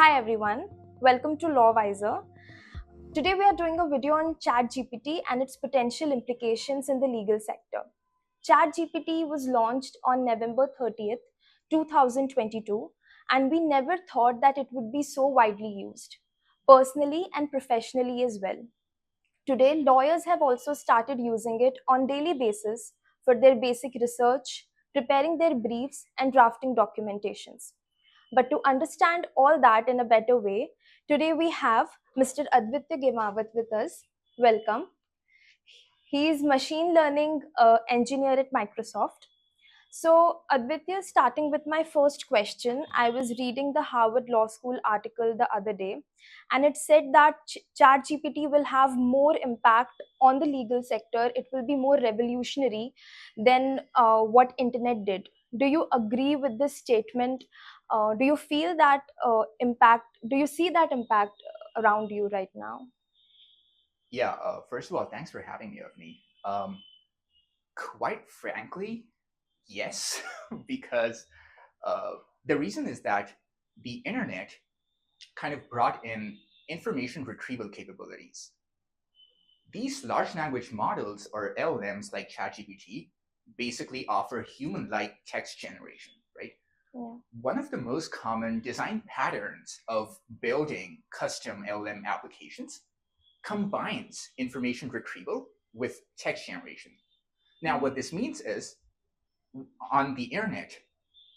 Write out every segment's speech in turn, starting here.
Hi everyone, welcome to LawWiser. Today we are doing a video on ChatGPT and its potential implications in the legal sector. ChatGPT was launched on November 30th, 2022, and we never thought that it would be so widely used, personally and professionally as well. Today, lawyers have also started using it on daily basis for their basic research, preparing their briefs, and drafting documentations. But to understand all that in a better way, today we have Mr. Advitya with us. Welcome. He is machine learning engineer at Microsoft. So, Advitya, starting with my first question, I was reading the Harvard Law School article the other day, and it said that ChatGPT will have more impact on the legal sector. It will be more revolutionary than what internet did. Do you agree with this statement? Do you feel that impact? Do you see that impact around you right now? Yeah, first of all, thanks for having me, Avni. Quite frankly, yes, because the reason is that the internet kind of brought in information retrieval capabilities. These large language models, or LLMs like ChatGPT, basically offer human-like text generation, right? Yeah. One of the most common design patterns of building custom LLM applications combines information retrieval with text generation. Now, what this means is on the internet,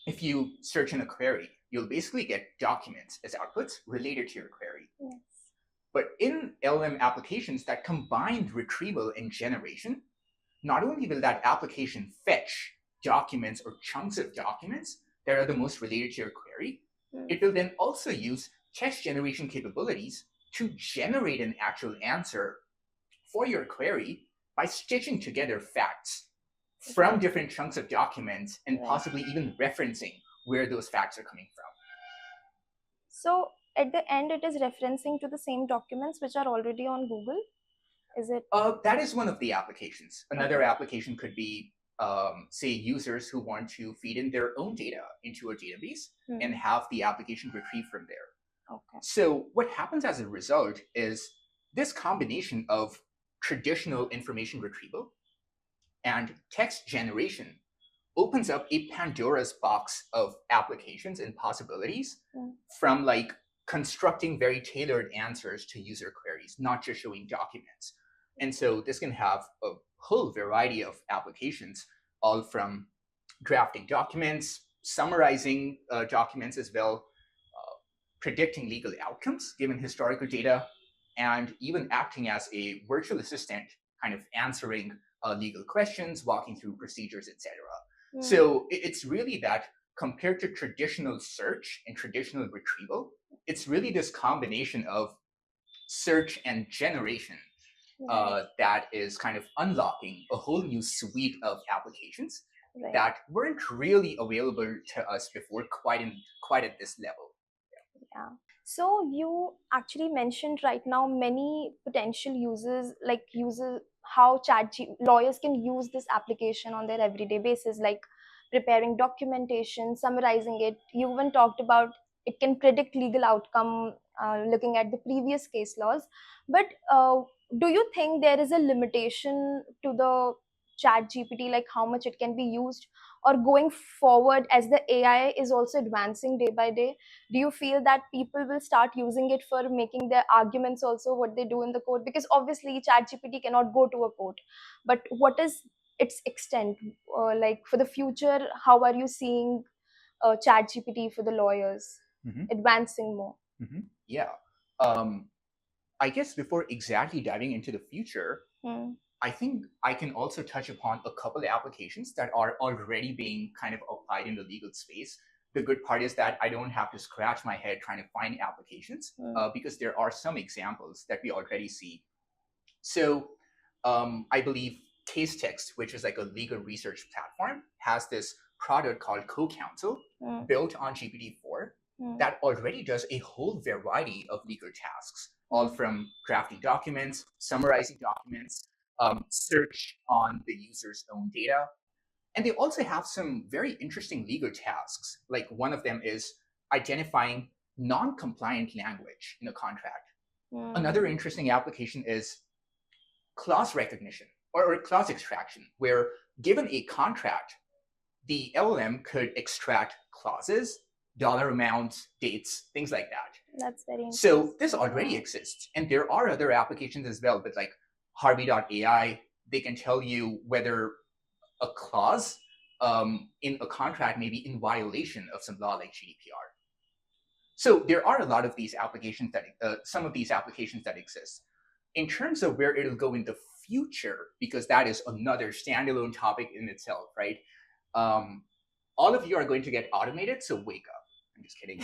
if you search in a query, you'll basically get documents as outputs related to your query. Yes. But in LLM applications that combine retrieval and generation, not only will that application fetch documents or chunks of documents that are the most related to your query, it will then also use text generation capabilities to generate an actual answer for your query by stitching together facts from different chunks of documents and possibly even referencing where those facts are coming from. So at the end, it is referencing to the same documents which are already on Google. Is it? That is one of the applications. Another application could be, say, users who want to feed in their own data into a database and have the application retrieve from there. Okay. So what happens as a result is this combination of traditional information retrieval and text generation opens up a Pandora's box of applications and possibilities from like constructing very tailored answers to user queries, not just showing documents. And so this can have a whole variety of applications, all from drafting documents, summarizing documents as well, predicting legal outcomes given historical data, and even acting as a virtual assistant, kind of answering legal questions, walking through procedures, etc. So it's really that compared to traditional search and traditional retrieval, it's really this combination of search and generation that is kind of unlocking a whole new suite of applications that weren't really available to us before quite at this level. Yeah. So you actually mentioned right now many potential users, like users, how lawyers can use this application on their everyday basis, like preparing documentation, summarizing it. You even talked about it can predict legal outcome, looking at the previous case laws. But do you think there is a limitation to the chat GPT, like how much it can be used? Or going forward, as the AI is also advancing day by day, do you feel that people will start using it for making their arguments also what they do in the court? Because obviously ChatGPT cannot go to a court, but what is its extent? Like for the future, how are you seeing ChatGPT for the lawyers advancing more? Yeah. I guess before exactly diving into the future, I think I can also touch upon a couple of applications that are already being kind of applied in the legal space. The good part is that I don't have to scratch my head trying to find applications because there are some examples that we already see. So I believe Case Text, which is like a legal research platform, has this product called Co-Counsel built on GPT-4 that already does a whole variety of legal tasks, all from drafting documents, summarizing documents, search on the user's own data. And they also have some very interesting legal tasks. Like one of them is identifying non-compliant language in a contract. Another interesting application is clause recognition or clause extraction, where given a contract, the LLM could extract clauses, dollar amounts, dates, things like that. That's very interesting. So this already exists. And there are other applications as well, but like Harvey.ai, they can tell you whether a clause in a contract may be in violation of some law like GDPR. So there are a lot of these applications that, some of these applications that exist. In terms of where it'll go in the future, because that is another standalone topic in itself, right? All of you are going to get automated, so wake up. I'm just kidding.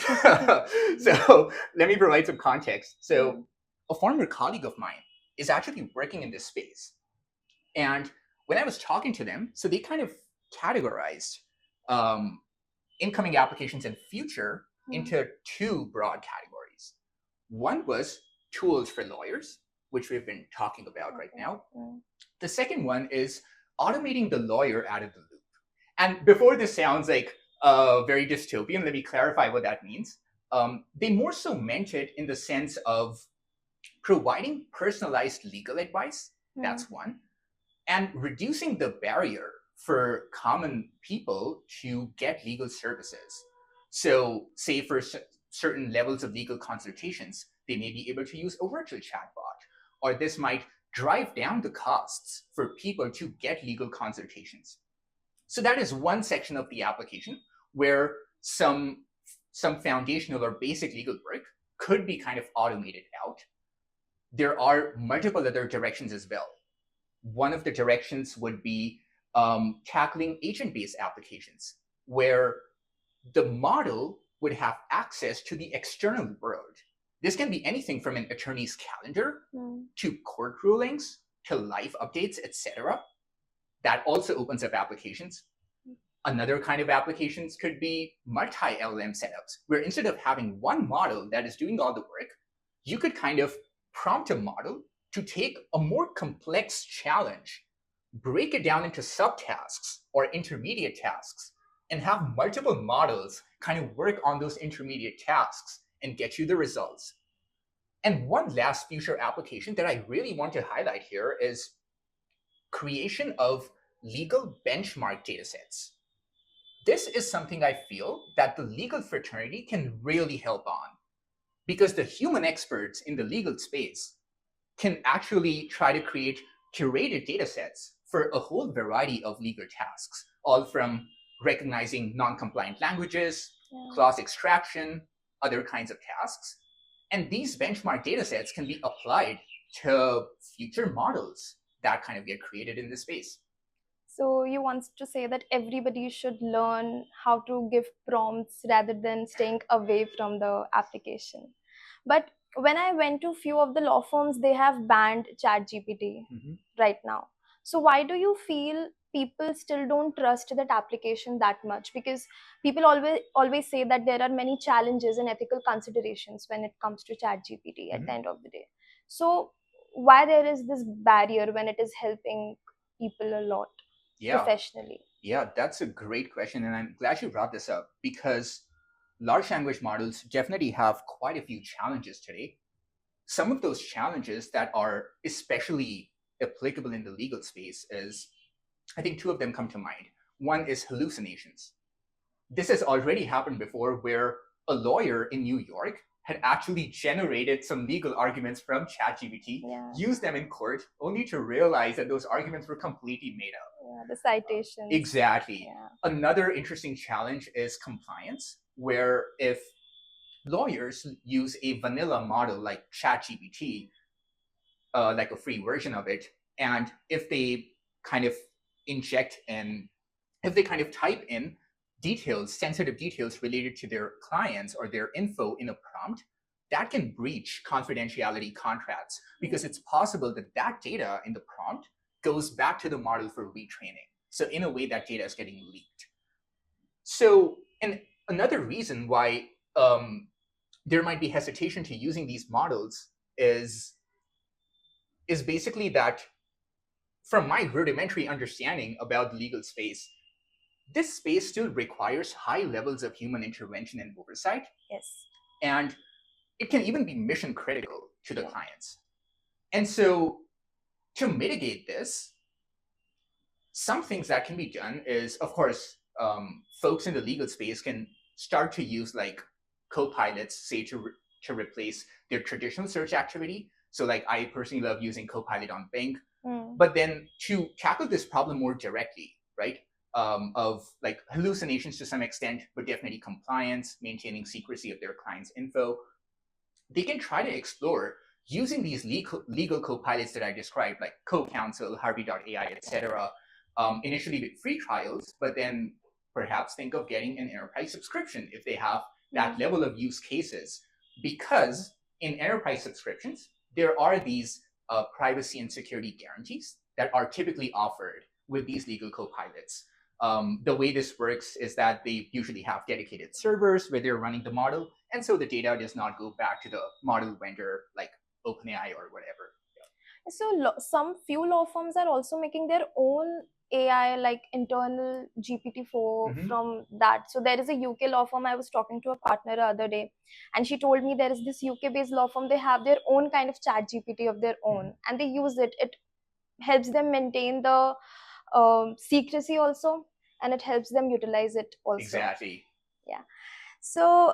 So let me provide some context. So a former colleague of mine is actually working in this space. And when I was talking to them, so they kind of categorized incoming applications and future into two broad categories. One was tools for lawyers, which we've been talking about right now. The second one is automating the lawyer out of the loop. And before this sounds like very dystopian, let me clarify what that means. They more so meant it in the sense of providing personalized legal advice. That's one. And reducing the barrier for common people to get legal services. So say for certain levels of legal consultations, they may be able to use a virtual chatbot, or this might drive down the costs for people to get legal consultations. So that is one section of the application where some foundational or basic legal work could be kind of automated out. There are multiple other directions as well. One of the directions would be tackling agent-based applications, where the model would have access to the external world. This can be anything from an attorney's calendar to court rulings to live updates, etc. That also opens up applications. Another kind of applications could be multi-LLM setups, where instead of having one model that is doing all the work, you could kind of prompt a model to take a more complex challenge, break it down into subtasks or intermediate tasks, and have multiple models kind of work on those intermediate tasks and get you the results. And one last future application that I really want to highlight here is creation of legal benchmark datasets. This is something I feel that the legal fraternity can really help on, because the human experts in the legal space can actually try to create curated datasets for a whole variety of legal tasks, all from recognizing non-compliant languages, clause extraction, other kinds of tasks. And these benchmark datasets can be applied to future models that kind of get created in this space. So you want to say that everybody should learn how to give prompts rather than staying away from the application. But when I went to few of the law firms, they have banned ChatGPT right now. So why do you feel people still don't trust that application that much? Because people always say that there are many challenges and ethical considerations when it comes to ChatGPT at the end of the day. So why there is this barrier when it is helping people a lot professionally? Yeah, that's a great question, and I'm glad you brought this up, because large language models definitely have quite a few challenges today. Some of those challenges that are especially applicable in the legal space is, I think two of them come to mind. One is hallucinations. This has already happened before, where a lawyer in New York had actually generated some legal arguments from ChatGPT, used them in court, only to realize that those arguments were completely made up. The citations. Exactly. Another interesting challenge is compliance, where if lawyers use a vanilla model like ChatGPT, like a free version of it, and if they kind of inject and if they kind of type in details, sensitive details related to their clients or their info in a prompt, that can breach confidentiality contracts, because it's possible that that data in the prompt goes back to the model for retraining. So in a way, that data is getting leaked. So, and another reason why there might be hesitation to using these models is basically that, from my rudimentary understanding about the legal space, this space still requires high levels of human intervention and oversight. Yes. And it can even be mission critical to the clients. And so to mitigate this, some things that can be done is, of course, folks in the legal space can start to use like co-pilots, say to replace their traditional search activity. So like I personally love using Copilot on Bing, but then to tackle this problem more directly, right? Of like hallucinations to some extent, but definitely compliance, maintaining secrecy of their client's info, they can try to explore using these legal co-pilots that I described, like Co-Counsel, Harvey.ai, etc. Initially with free trials, but then perhaps think of getting an enterprise subscription if they have that level of use cases. Because in enterprise subscriptions, there are these privacy and security guarantees that are typically offered with these legal co-pilots. The way this works is that they usually have dedicated servers where they're running the model, and so the data does not go back to the model vendor like OpenAI or whatever. So some few law firms are also making their own AI, like internal GPT-4 from that. So there is a UK law firm. I was talking to a partner the other day, and she told me there is this UK-based law firm. They have their own kind of chat GPT of their own, and they use it. It helps them maintain the secrecy also, and it helps them utilize it also. Exactly. Yeah. So,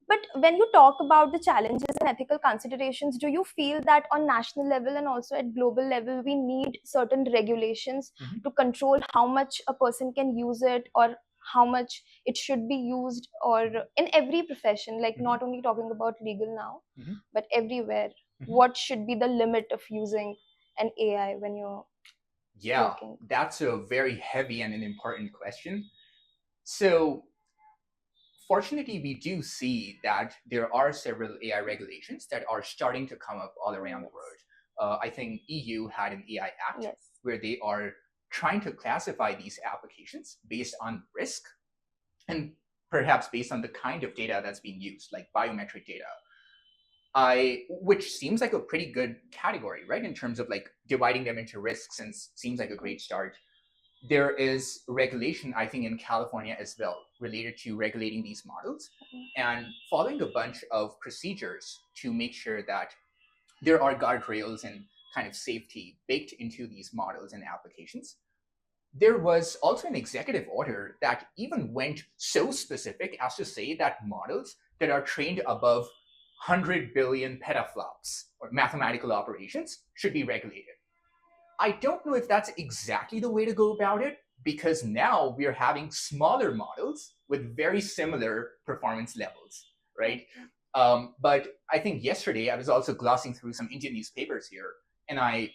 but when you talk about the challenges and ethical considerations, do you feel that on national level and also at global level, we need certain regulations to control how much a person can use it, or how much it should be used, or in every profession, like not only talking about legal now, but everywhere, what should be the limit of using an AI when you're working? That's a very heavy and an important question. So fortunately, we do see that there are several AI regulations that are starting to come up all around the world. I think EU had an AI Act where they are trying to classify these applications based on risk and perhaps based on the kind of data that's being used, like biometric data. Which seems like a pretty good category, right? In terms of like dividing them into risks, and seems like a great start. There is regulation, I think, in California as well, related to regulating these models and following a bunch of procedures to make sure that there are guardrails and kind of safety baked into these models and applications. There was also an executive order that even went so specific as to say that models that are trained above 100 billion petaflops or mathematical operations should be regulated. I don't know if that's exactly the way to go about it, because now we're having smaller models with very similar performance levels, right? But I think yesterday I was also glossing through some Indian newspapers here, and I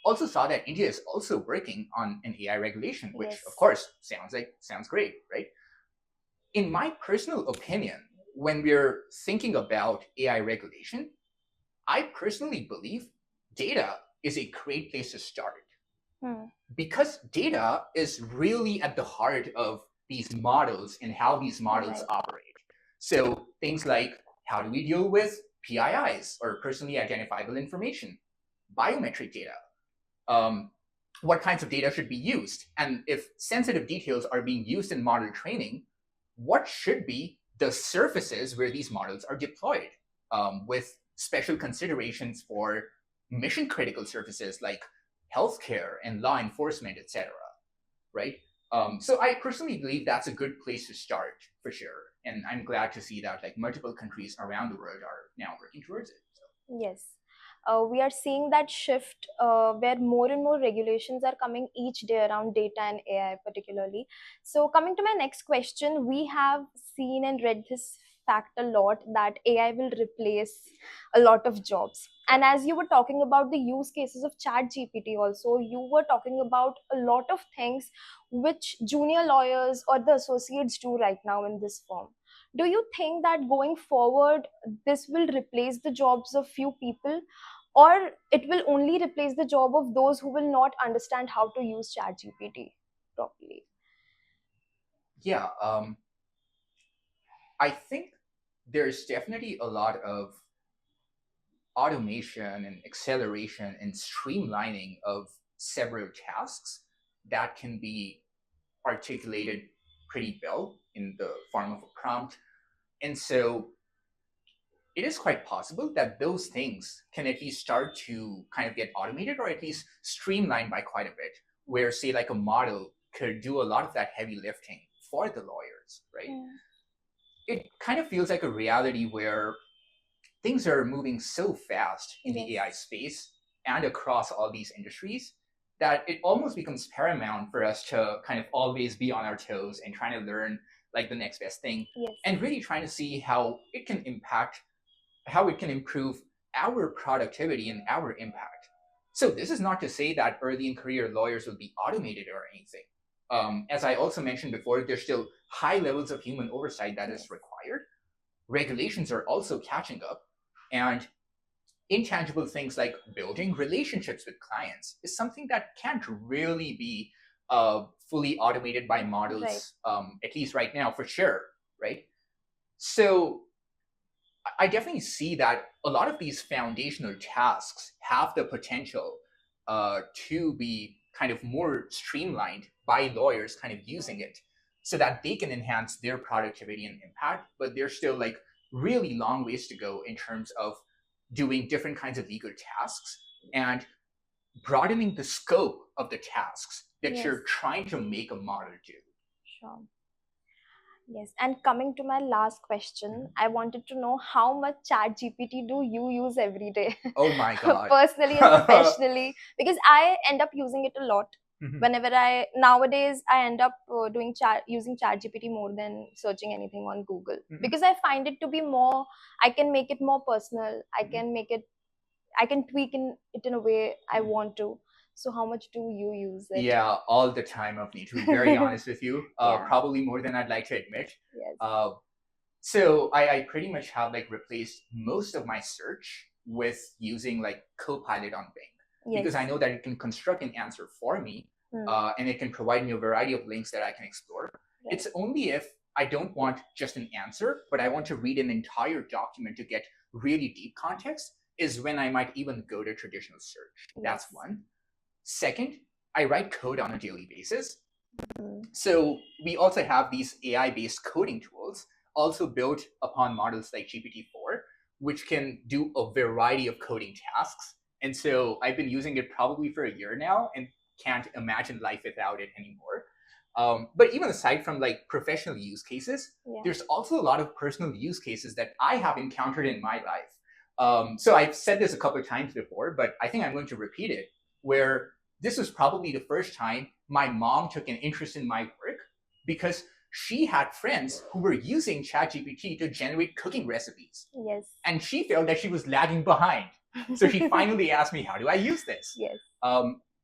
also saw that India is also working on an AI regulation, which of course sounds great, right? In my personal opinion, when we're thinking about AI regulation, I personally believe data is a great place to start. Because data is really at the heart of these models and how these models operate. So things like, how do we deal with PIIs, or personally identifiable information, biometric data, what kinds of data should be used, and if sensitive details are being used in model training, what should be the surfaces where these models are deployed, with special considerations for mission critical services like healthcare and law enforcement, etc. Right? So I personally believe that's a good place to start for sure, and I'm glad to see that like multiple countries around the world are now working towards it. So. Yes. We are seeing that shift where more and more regulations are coming each day around data and AI particularly. So coming to my next question, we have seen and read this fact a lot that AI will replace a lot of jobs. And as you were talking about the use cases of ChatGPT also, you were talking about a lot of things which junior lawyers or the associates do right now in this firm. Do you think that going forward, this will replace the jobs of few people, or it will only replace the job of those who will not understand how to use ChatGPT properly? Yeah, I think there's definitely a lot of automation and acceleration and streamlining of several tasks that can be articulated pretty well in the form of a prompt. And so it is quite possible that those things can at least start to kind of get automated or at least streamlined by quite a bit, where say like a model could do a lot of that heavy lifting for the lawyers, right? It kind of feels like a reality where things are moving so fast in the AI space and across all these industries that it almost becomes paramount for us to kind of always be on our toes and trying to learn like the next best thing, and really trying to see how it can impact, how it can improve our productivity and our impact. So this is not to say that early in career lawyers will be automated or anything. As I also mentioned before, there's still high levels of human oversight that is required. Regulations are also catching up, and intangible things like building relationships with clients is something that can't really be fully automated by models, at least right now, for sure, right? So I definitely see that a lot of these foundational tasks have the potential to be kind of more streamlined by lawyers kind of using it so that they can enhance their productivity and impact, but there's still like really long ways to go in terms of doing different kinds of legal tasks and broadening the scope of the tasks that you're trying to make a model do. Sure. Yes, and coming to my last question, I wanted to know how much ChatGPT do you use every day? Oh my God. Personally and professionally, because I end up using it a lot. Whenever nowadays I end up using ChatGPT more than searching anything on Google, because I find it to be more, I can make it more personal. I can tweak it in a way I want to. So how much do you use it? Yeah, all the time of me, to be very honest with you. Probably more than I'd like to admit. So I pretty much have like replaced most of my search with using like Copilot on Bing, because I know that it can construct an answer for me, and it can provide me a variety of links that I can explore. It's only if I don't want just an answer, but I want to read an entire document to get really deep context, is when I might even go to traditional search. That's one. Second, I write code on a daily basis. So we also have these AI-based coding tools also built upon models like GPT-4, which can do a variety of coding tasks. And so I've been using it probably for a year now and can't imagine life without it anymore. But even aside from like professional use cases, there's also a lot of personal use cases that I have encountered in my life. So I've said this a couple of times before, but I think I'm going to repeat it, where this was probably the first time my mom took an interest in my work, because she had friends who were using ChatGPT to generate cooking recipes. And she felt that she was lagging behind. So she finally asked me, how do I use this?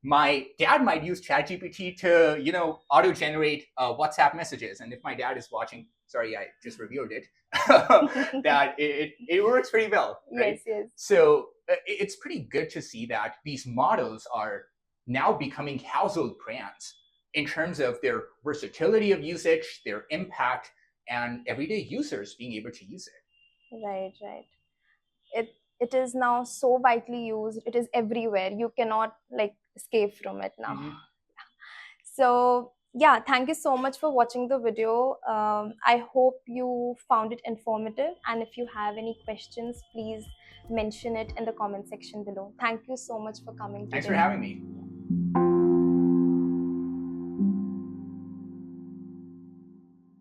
My dad might use ChatGPT to, auto-generate WhatsApp messages. And if my dad is watching, sorry, I just revealed it, that it works pretty well, right? So it's pretty good to see that these models are now becoming household brands in terms of their versatility of usage, their impact, and everyday users being able to use it. Right. It is now so widely used. It is everywhere. You cannot like escape from it now. So yeah, thank you so much for watching the video. I hope you found it informative, and if you have any questions, please mention it in the comment section below. Thank you so much for coming today. Thanks for having me.